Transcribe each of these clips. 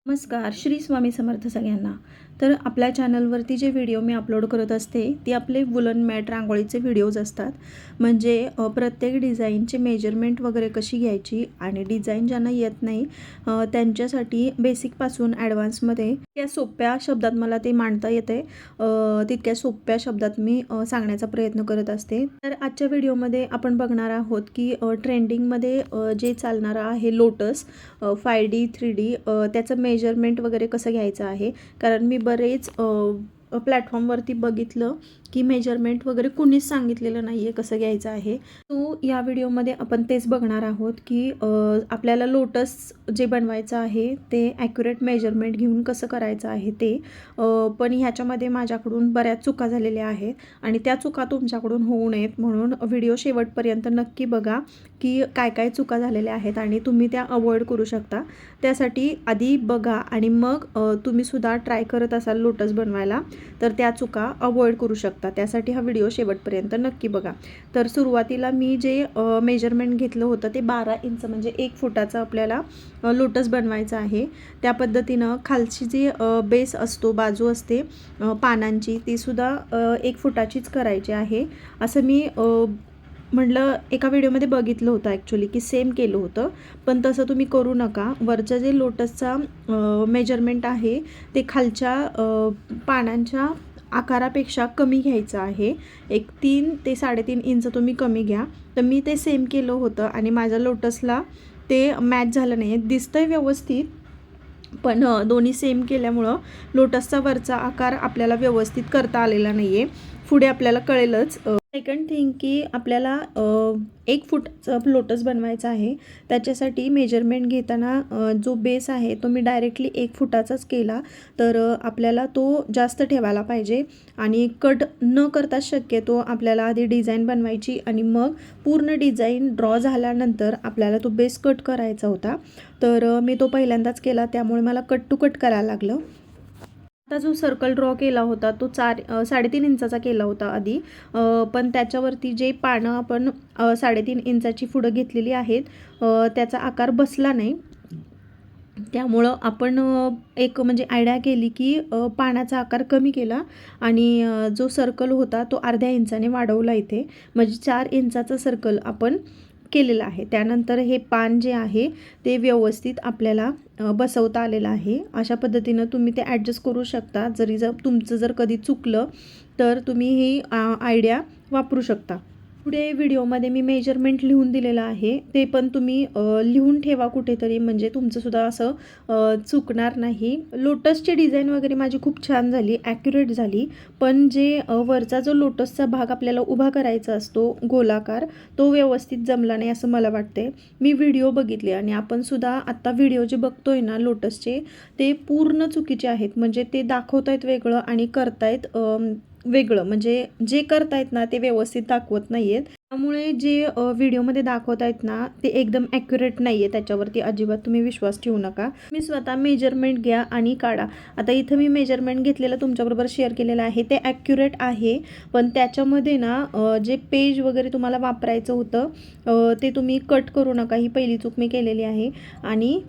नमस्कार, श्री स्वामी समर्थ सगळ्यांना। तर आपल्या चॅनलवरती जे व्हिडिओ मी अपलोड करत असते ते आपले वुलन मॅट रांगोळीचे व्हिडिओज असतात। म्हणजे प्रत्येक डिझाईनचे मेजरमेंट वगैरे कशी घ्यायची आणि डिझाईन ज्यांना येत नाही त्यांच्यासाठी बेसिकपासून ॲडव्हान्समध्ये त्या सोप्या शब्दात मला ते मांडता येते, तितक्या सोप्या शब्दात मी सांगण्याचा प्रयत्न करत असते। तर आजच्या व्हिडिओमध्ये आपण बघणार आहोत की ट्रेंडिंगमध्ये जे चालणारा आहे लोटस 5D 3D त्याचं मेजरमेंट वगैरे कसं घ्यायचं आहे। कारण मी बरेच प्लॅटफॉर्मवरती बघितलं की मेजरमेंट वगैरे कुणीच सांगितलेलं नाही आहे कसं घ्यायचं आहे। तो या व्हिडिओमध्ये आपण तेच बघणार आहोत की आपल्याला लोटस जे बनवायचं आहे ते ॲक्युरेट मेजरमेंट घेऊन कसं करायचं आहे ते। पण ह्याच्यामध्ये माझ्याकडून बऱ्याच चुका झालेल्या आहेत आणि त्या चुका तुमच्याकडून होऊ नयेत म्हणून व्हिडिओ शेवटपर्यंत नक्की बघा की काय काय चुका झालेल्या आहेत आणि तुम्ही त्या अवॉइड करू शकता। त्यासाठी आधी बघा आणि मग तुम्ही सुद्धा ट्राय करत असाल लोटस बनवायला तर त्या चुका अवॉइड करू शकता। त्यासाठी हा व्हिडिओ शेवटपर्यंत नक्की बघा। तर सुरुवातीला मी जे मेजरमेंट घेतलं होतं ते 12 इंच म्हणजे 1 फुटाचं आपल्याला लोटस बनवायचं आहे। त्या पद्धतीनं खालची जी बेस असतो बाजू असते पानांची ती सुद्धा 1 फुटाचीच करायची आहे। असं मी म्हटलं एका व्हिडिओमध्ये बघितलं होतं ॲक्च्युली की सेम केलं होतं, पण तसं तुम्ही करू नका। वरचं जे लोटसचा मेजरमेंट आहे ते खालच्या पानांच्या आकारापेक्षा कमी घ्यायचं आहे। एक 3 ते 3.5 इंच तुम्ही कमी घ्या। तर मी ते सेम केलं होतं आणि माझ्या लोटसला ते मॅच झालं नाही। दिसतंय व्यवस्थित पण दोन्ही सेम केल्यामुळं लोटसचा वरचा आकार आपल्याला व्यवस्थित करता आलेला नाही आहे। पुढे आपल्याला कळेलच। सेकंड थिंग की आपल्याला 1 फुटाचं लोटस बनवायचं आहे। त्याच्यासाठी मेजरमेंट घेताना जो बेस आहे तो मी डायरेक्टली 1 फुटाचाच केला तर आपल्याला तो जास्त ठेवायला पाहिजे आणि कट न करता शक्यतो आपल्याला आधी डिझाईन बनवायची आणि मग पूर्ण डिझाईन ड्रॉ झाल्यानंतर आपल्याला तो बेस कट करायचा होता। तर मी तो पहिल्यांदाच केला त्यामुळे मला कट टू कट करायला लागलं। आता जो सर्कल ड्रॉ केला होता तो 3.5 इंचाचा केला होता आधी, पण त्याच्यावरती जे पानं आपण 3.5 इंचाची पुढं घेतलेली आहेत त्याचा आकार बसला नाही। त्यामुळं आपण एक म्हणजे आयडिया केली की पानाचा आकार कमी केला आणि जो सर्कल होता तो अर्ध्या इंचाने वाढवला इथे, म्हणजे 4 इंचाचा सर्कल आपण केलेला आहे। त्यानंतर हे पान जे आहे ते व्यवस्थित आपल्याला बसवता आलेलं आहे। अशा पद्धतीनं तुम्ही ते ॲडजस्ट करू शकता। जर तुमचं जर कधी चुकलं तर तुम्ही ही आयडिया वापरू शकता। पुढे व्हिडिओमध्ये मी मेजरमेंट लिहून दिलेलं आहे ते पण तुम्ही लिहून ठेवा कुठेतरी, म्हणजे तुमचंसुद्धा असं चुकणार नाही। लोटसची डिझाईन वगैरे माझी खूप छान झाली, ॲक्युरेट झाली, पण जे वरचा जो लोटसचा भाग आपल्याला उभा करायचा असतो गोलाकार तो व्यवस्थित जमला नाही असं मला वाटते। मी व्हिडिओ बघितले आणि आपणसुद्धा आत्ता व्हिडिओ जे बघतोय ना लोटसचे ते पूर्ण चुकीचे आहेत। म्हणजे ते दाखवतायत वेगळं आणि करतायत वेगळं, म्हणजे जे करतायत ना ते व्यवस्थित दाखवत नाही आहेत। त्यामुळे जे व्हिडिओमध्ये दाखवतायत ना ते एकदम ॲक्युरेट नाही आहे, त्याच्यावरती अजिबात तुम्ही विश्वास ठेवू नका। मी स्वतः मेजरमेंट घ्या आणि काढा। आता इथं मी मेजरमेंट घेतलेलं तुमच्याबरोबर शेअर केलेलं आहे ते ॲक्युरेट आहे, पण त्याच्यामध्ये ना जे पेज वगैरे तुम्हाला वापरायचं होतं ते तुम्ही कट करू नका। ही पहिली चूक मी केलेली आहे। आणि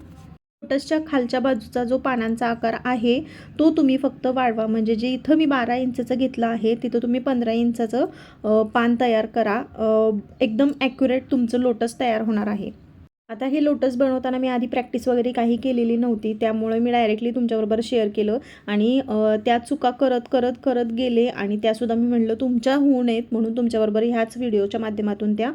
लोटसच्या खालच्या बाजूचा जो पानांचा आकार आहे तो तुम्ही फक्त वाढवा, म्हणजे जे इथं मी 12 इंचचं घेतलं आहे तिथं तुम्ही 15 इंचाचं पान तयार करा। एकदम ॲक्युरेट तुमचं लोटस तयार होणार आहे। आता हे लोटस बनवताना मी आधी प्रॅक्टिस वगैरे काही केलेली नव्हती, त्यामुळे मी डायरेक्टली तुमच्याबरोबर शेअर केलं आणि त्या चुका करत गेले आणि त्यासुद्धा मी म्हटलं तुमच्या होऊ नयेत म्हणून तुमच्याबरोबर ह्याच व्हिडिओच्या माध्यमातून त्या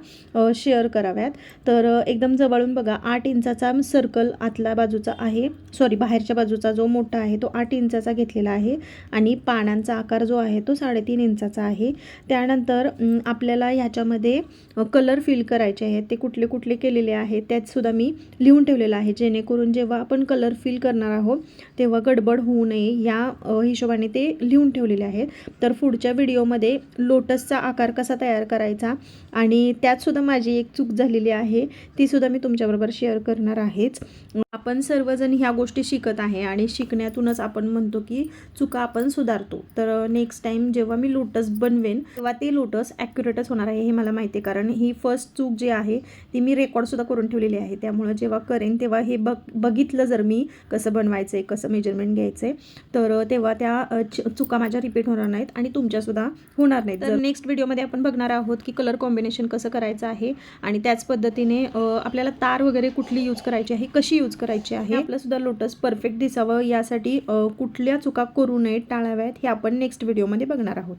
शेअर कराव्यात। तर एकदम जवळून बघा 8 इंचाचा सर्कल आतल्या बाजूचा आहे, सॉरी बाहेरच्या बाजूचा जो मोठा आहे तो 8 इंचाचा घेतलेला आहे आणि पानांचा आकार जो आहे तो 3.5 इंचाचा आहे। त्यानंतर आपल्याला ह्याच्यामध्ये कलर फिल करायचे आहेत, ते कुठले कुठले केलेले आहेत त्यात सुद्धा मी लिहून ठेवलेलं आहे, जेणेकरून जेव्हा आपण कलर फिल करणार आहोत तेव्हा गडबड होऊ नये या हिशोबाने ते लिहून ठेवलेले आहेत। तर पुढच्या व्हिडिओमध्ये लोटसचा आकार कसा तयार करायचा आणि त्यात सुद्धा माझी एक चूक झालेली आहे ती सुद्धा मी तुमच्याबरोबर शेअर करणार आहेच। आपण सर्वजण ह्या गोष्टी शिकत आहे आणि शिकण्यातूनच आपण म्हणतो की चुका आपण सुधारतो। तर नेक्स्ट टाइम जेव्हा मी लोटस बनवेन तेव्हा ते लोटस ॲक्युरेटच होणार आहे हे मला माहिती आहे, कारण ही फर्स्ट चूक जी आहे ती मी रेकॉर्डसुद्धा करून ठेवली बनवलेली आहे, त्यामुळं जेव्हा करेन तेव्हा हे बघितलं जर मी कसं बनवायचं आहे, कसं मेजरमेंट घ्यायचं आहे, तर तेव्हा त्या चुका माझ्या रिपीट होणार नाहीत आणि तुमच्यासुद्धा होणार नाहीत. तर नेक्स्ट व्हिडिओमध्ये आपण बघणार आहोत की कलर कॉम्बिनेशन कसं करायचं आहे आणि त्याच पद्धतीने आपल्याला तार वगैरे कुठली यूज करायची आहे, कशी यूज करायची आहे, आपलंसुद्धा लोटस परफेक्ट दिसावं यासाठी कुठल्या चुका करू नयेत, टाळाव्यात, हे आपण नेक्स्ट व्हिडिओमध्ये बघणार आहोत.